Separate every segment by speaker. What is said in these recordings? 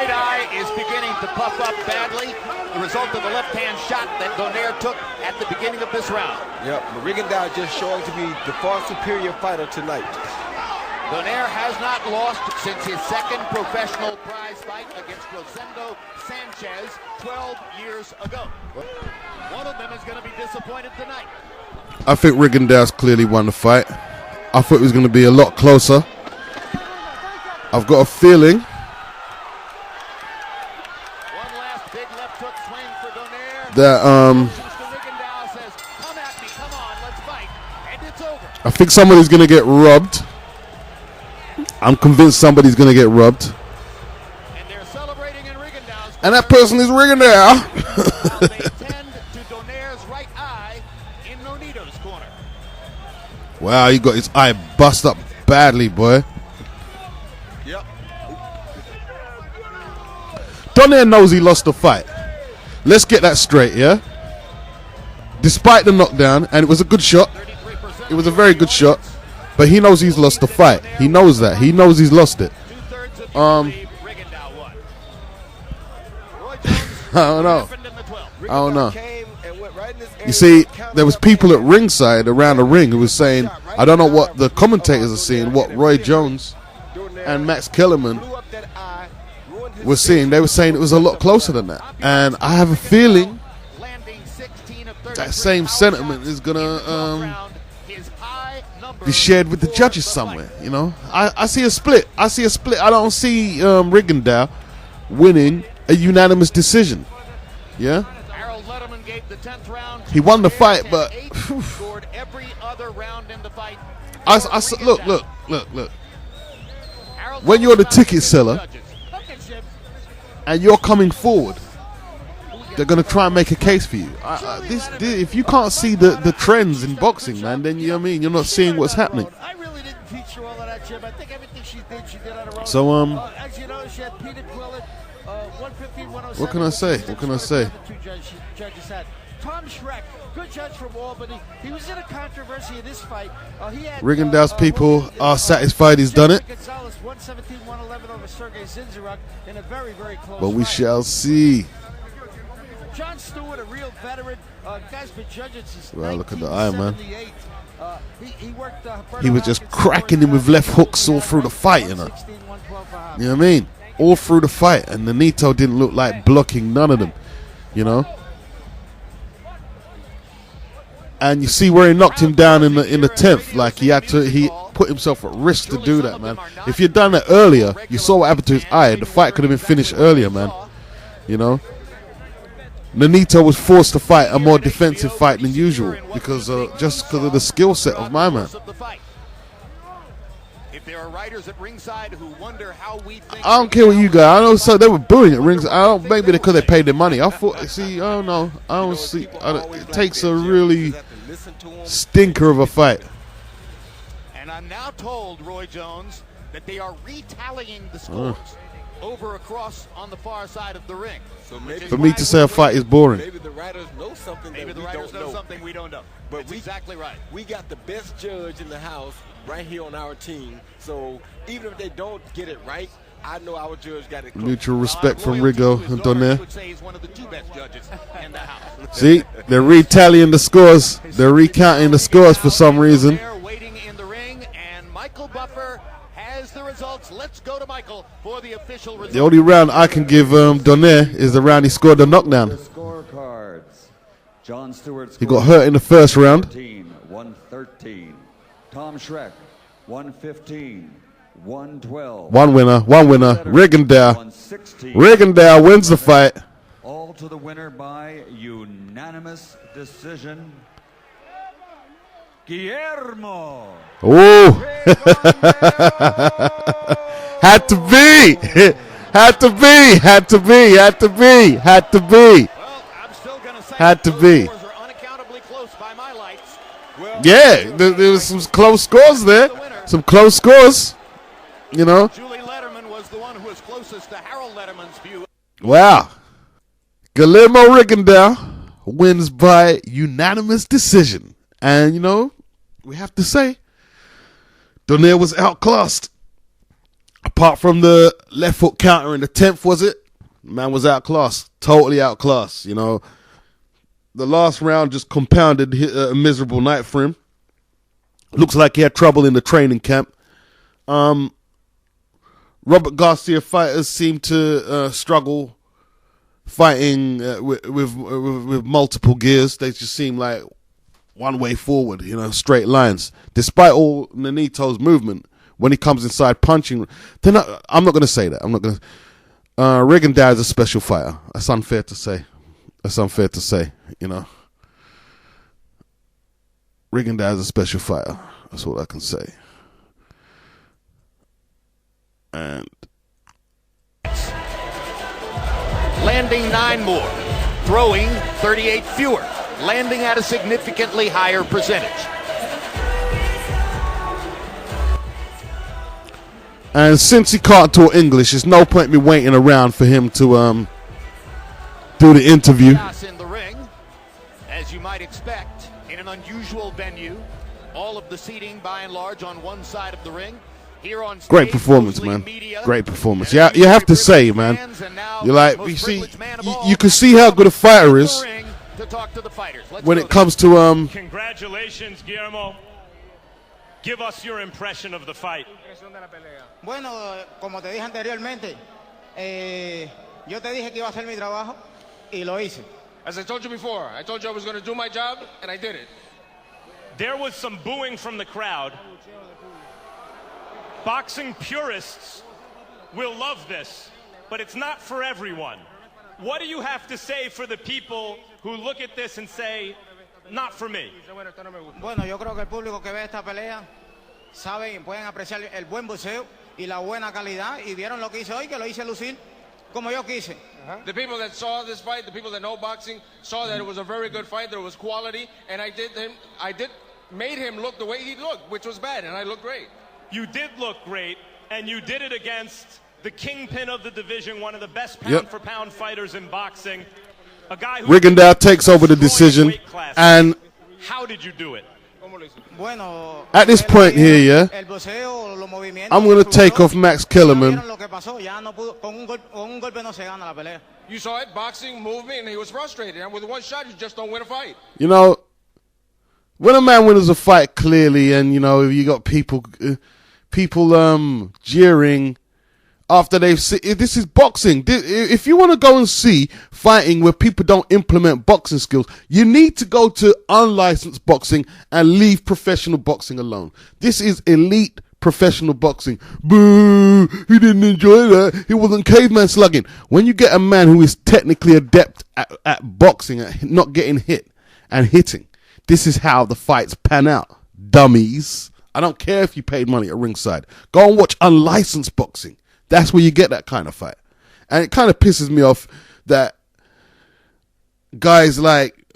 Speaker 1: right eye is beginning to puff up badly, the result of the left-hand shot that Donaire took at the beginning of this round.
Speaker 2: Yep, Rigondeaux just showing to be the far superior fighter tonight.
Speaker 1: Donaire has not lost since his second professional prize fight against Rosendo Sanchez 12 years ago. One of them is going to be disappointed tonight.
Speaker 3: I think Rigondeaux clearly won the fight. I thought it was going to be a lot closer. I've got a feeling.
Speaker 1: One last big left hook swing for Donaire.
Speaker 3: That
Speaker 1: Rigondeaux says, "Come at me, come on, let's fight," and it's over.
Speaker 3: I think somebody's going to get robbed. I'm convinced somebody's going to get robbed.
Speaker 1: And they're celebrating in Rigondeaux's
Speaker 3: And that person is Rigondeaux.
Speaker 1: while they tend to Donaire's right eye in Nonito's corner.
Speaker 3: Wow, he got his eye bust up badly, boy.
Speaker 2: Yep.
Speaker 3: Donaire knows he lost the fight. Let's get that straight, yeah? Despite the knockdown, and it was a good shot. It was a very good shot. But he knows he's lost the fight. He knows that. He knows he's lost it. I don't know. I don't know. You see, there was people at ringside around the ring who was saying, I don't know what the commentators are seeing, what Roy Jones and Max Kellerman were seeing. They were saying it was a lot closer than that. And I have a feeling that same sentiment is going to be shared with the judges somewhere, you know. I see a split. I see a split. I don't see Rigondeaux winning a unanimous decision. Yeah? He won the fight, but look. When you're the ticket seller and you're coming forward, they're going to try and make a case for you. If you can't see the trends in boxing, man, then you know what I mean, you're not seeing what's happening.
Speaker 4: I really didn't teach her all of that, Jim. I think everything she did on her own.
Speaker 3: So
Speaker 4: as you know, she had Peter Quillett, 115, 107.
Speaker 3: What can I say? What can I say?
Speaker 4: Two judges had. Tom Schreck, good judge from Albany. He was in a controversy in this fight. He had
Speaker 3: Rigondeaux's people are satisfied he's done it.
Speaker 4: Gonzalez, 117, 111 over Sergey Zinzaruk in a very, very close
Speaker 3: But we
Speaker 4: fight.
Speaker 3: shall see.
Speaker 4: John Stewart, a real veteran, guy's been judging since
Speaker 3: Well, look at the eye, man.
Speaker 4: 1978. He worked.
Speaker 3: He was just cracking him with left hooks all through the fight, you know. You know what I mean? All through the fight, and Nonito didn't look like blocking none of them, you know. And you see where he knocked him down in the 10th. Like he put himself at risk to do that, man. If he'd done that earlier, you saw what happened to his eye. The fight could have been finished earlier, man. You know. Nonito was forced to fight a more defensive fight than usual because just because of the skill set of my man.
Speaker 1: If there are writers at ringside who wonder how we think,
Speaker 3: I don't care what you guys. I know, so they were booing at ringside. I don't, maybe because they paid their money. I thought, see, I don't know. I don't see. It takes a really stinker of a fight.
Speaker 1: And I'm now told, Roy Jones, that they are retallying the scores over across on the far side of the ring.
Speaker 2: So maybe
Speaker 3: For me to say a fight is boring.
Speaker 2: Maybe the writers know something that we don't know.
Speaker 1: Something we don't know.
Speaker 2: But
Speaker 1: That's exactly right.
Speaker 2: We got the best judge in the house right here on our team. So even if they don't get it right, I know our judge got it close.
Speaker 3: Mutual respect from Rigo and Donaire.
Speaker 1: Would say he's one of the two best judges in the house.
Speaker 3: See, they're retallying the scores. They're recounting the scores for some reason.
Speaker 1: Waiting in the ring, and Michael Buffer has the results. Let's go to Michael for the official results.
Speaker 3: The only round I can give Donaire is the round he scored the knockdown.
Speaker 5: Scorecards. John Stewart.
Speaker 3: He got hurt in the first round.
Speaker 5: 113. Tom Schreck, 115. 112.
Speaker 3: One winner. Rigondeaux.
Speaker 5: 116.
Speaker 3: Rigondeaux wins the fight.
Speaker 5: All to the winner by unanimous decision. Guillermo.
Speaker 3: Oh. Had to be. Had to be. Had to be. Had to be. Had to be.
Speaker 1: Well, I'm still going to say
Speaker 3: Had to be.
Speaker 1: scores are unaccountably close by my lights.
Speaker 3: Yeah, there was some close scores there. Some close scores. You know.
Speaker 1: Julie Letterman was the one who was closest to Harold Letterman's view.
Speaker 3: Wow. Guillermo Rigondeaux wins by unanimous decision. And, you know, we have to say, Donaire was outclassed. apart from the left foot counter in the 10th, was it? Man was outclassed, totally outclassed. You know, the last round just compounded a miserable night for him. Looks like he had trouble in the training camp. Robert Garcia fighters seem to struggle fighting with multiple gears. They just seem like one way forward, you know, straight lines. Despite all Nonito's movement, when he comes inside punching, I'm not going to say that. I'm not going to. Rigondeaux is a special fighter. That's unfair to say. You know. Rigondeaux is a special fighter. That's all I can say. And
Speaker 1: landing 9 more, throwing 38 fewer, landing at a significantly higher percentage.
Speaker 3: And since he can't talk English, there's no point in me waiting around for him to do the interview.
Speaker 1: In the ring, as you might expect, in an unusual venue, all of the seating by and large on one side of the ring. Here on stage,
Speaker 3: great performance, man. Great performance. Yeah, you have to say, man. You're like, you see, you can see how good a fighter is when it comes to
Speaker 6: Congratulations, Guillermo. Give us your impression of the fight.
Speaker 7: Bueno, como te dije anteriormente, yo te dije que iba a hacer mi trabajo y lo hice.
Speaker 8: As I told you before, I told you I was going to do my job, and I did it.
Speaker 6: There was some booing from the crowd. Boxing purists will love this, but it's not for everyone. What do you have to say for the people who look at this and say, not for me?
Speaker 7: Bueno, yo creo que el público que ve esta pelea saben y pueden apreciar el buen boxeo y la buena calidad y vieron lo que hice hoy, que lo hice lucir como yo quise.
Speaker 8: The people that saw this fight, the people that know boxing, saw that it was a very good fight, there was quality, and made him look the way he looked, which was bad, and I looked great.
Speaker 6: You did look great, and you did it against the kingpin of the division, one of the best pound-for-pound fighters in boxing. A guy who
Speaker 3: Rigondeaux takes over the decision, and
Speaker 6: how did you do it?
Speaker 3: At this point here, yeah, I'm going to take off Max Kellerman.
Speaker 8: You saw it, boxing, movement, and he was frustrated. And with one shot, you just don't win a fight.
Speaker 3: You know, when a man wins a fight clearly, and you know, you got people jeering after they've seen, this is boxing. If you want to go and see fighting where people don't implement boxing skills, you need to go to unlicensed boxing and leave professional boxing alone. This is elite professional boxing. Boo! He didn't enjoy that. He wasn't caveman slugging. When you get a man who is technically adept at boxing, at not getting hit and hitting, this is how the fights pan out. Dummies. I don't care if you paid money at ringside. Go and watch unlicensed boxing. That's where you get that kind of fight. And it kind of pisses me off that guys like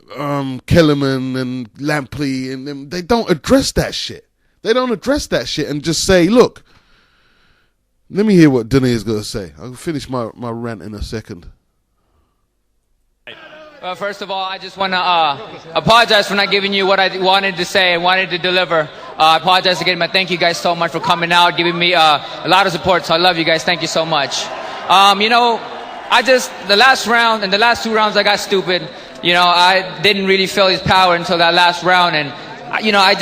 Speaker 3: Kellerman and Lampley and them, they don't address that shit. They don't address that shit and just say, look, let me hear what Donaire's going to say. I'll finish my rant in a second.
Speaker 9: Well, first of all, I just want to apologize for not giving you what I wanted to say and wanted to deliver. I apologize again, but thank you guys so much for coming out, giving me a lot of support. So I love you guys. Thank you so much. You know, the last round and the last 2 rounds, I got stupid. You know, I didn't really feel his power until that last round. And, you know, I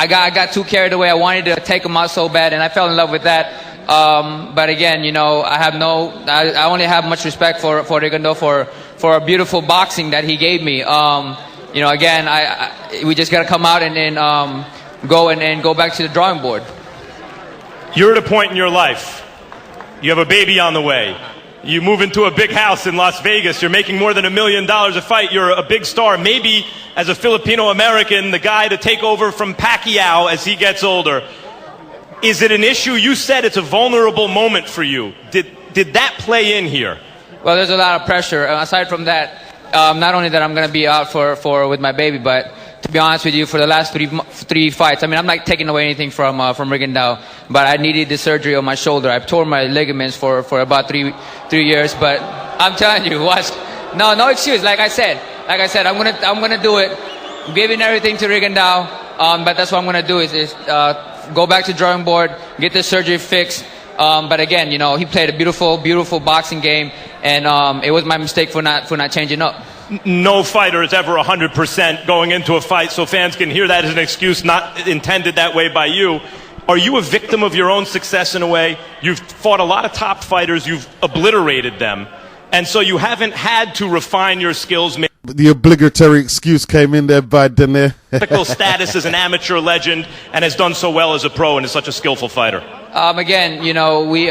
Speaker 9: got too carried away. I wanted to take him out so bad, and I fell in love with that. But again, you know, I only have much respect for Rigondeaux for a beautiful boxing that he gave me. You know, again, we just got to come out and go back to the drawing board.
Speaker 6: You're at a point in your life. You have a baby on the way. You move into a big house in Las Vegas. You're making more than $1 million a fight. You're a big star. Maybe as a Filipino-American, the guy to take over from Pacquiao as he gets older. Is it an issue? You said it's a vulnerable moment for you. Did that play in here?
Speaker 9: Well, there's a lot of pressure. Aside from that, not only that I'm going to be out with my baby, but to be honest with you, for the last three fights, I mean, I'm not taking away anything from Rigondeaux, but I needed the surgery on my shoulder. I've torn my ligaments for about three years, but I'm telling you, no excuse. Like I said, I'm gonna do it. I'm giving everything to Rigondeaux, but that's what I'm gonna do is go back to drawing board, get the surgery fixed, But again, you know, he played a beautiful, beautiful boxing game, and it was my mistake for not changing up.
Speaker 6: No fighter is ever 100% going into a fight, so fans can hear that as an excuse not intended that way by you. Are you a victim of your own success in a way? You've fought a lot of top fighters, you've obliterated them, and so you haven't had to refine your skills.
Speaker 3: The obligatory excuse came in there by Donaire.
Speaker 6: Status as an amateur legend and has done so well as a pro and is such a skillful fighter.
Speaker 9: Again, you know, we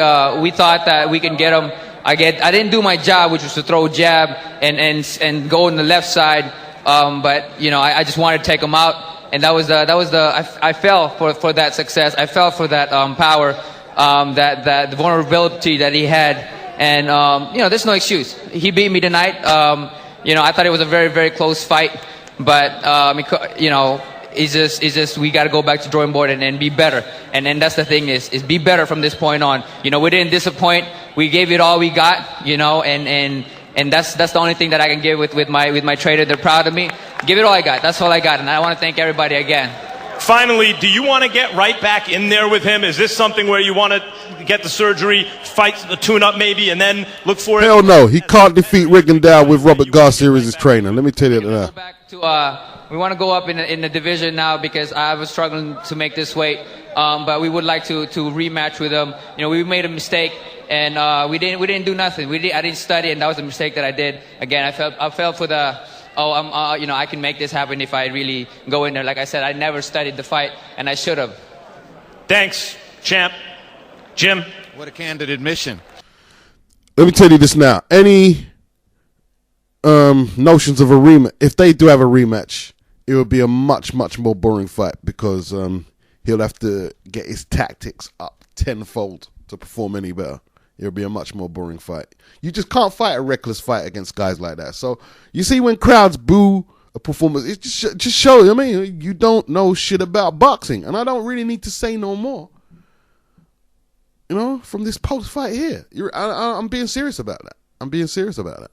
Speaker 9: thought that we can get him. I didn't do my job, which was to throw jab and go on the left side. But you know, I just wanted to take him out, and I fell for that success. I fell for that power, that the vulnerability that he had, and you know, there's no excuse. He beat me tonight. You know, I thought it was a very, very close fight, but you know, it's just we got to go back to drawing board and be better. And that's the thing is be better from this point on. You know, we didn't disappoint. We gave it all we got. You know, and that's the only thing that I can give with my trainer. They're proud of me. Give it all I got. That's all I got. And I want to thank everybody again.
Speaker 6: Finally, do you want to get right back in there with him? Is this something where you want to get the surgery, fight the tune-up maybe, and then look for it?
Speaker 3: Hell no. He can't defeat Rigondeaux with Robert Garcia as his trainer. Let me tell you that.
Speaker 9: We want to go up in the division now because I was struggling to make this weight. But we would like to rematch with him. You know, we made a mistake, and we didn't do nothing. I didn't study, and that was a mistake that I did. Again, I fell for the you know, I can make this happen if I really go in there. Like I said, I never studied the fight, and I should have.
Speaker 6: Thanks, champ. Jim?
Speaker 1: What a candid admission.
Speaker 3: Let me tell you this now. Any notions of a rematch, if they do have a rematch, it would be a much, much more boring fight because he'll have to get his tactics up tenfold to perform any better. It'll be a much more boring fight. You just can't fight a reckless fight against guys like that. So you see when crowds boo a performance, it just shows, I mean, you don't know shit about boxing. And I don't really need to say no more. You know, from this post-fight here. I'm being serious about that. I'm being serious about that.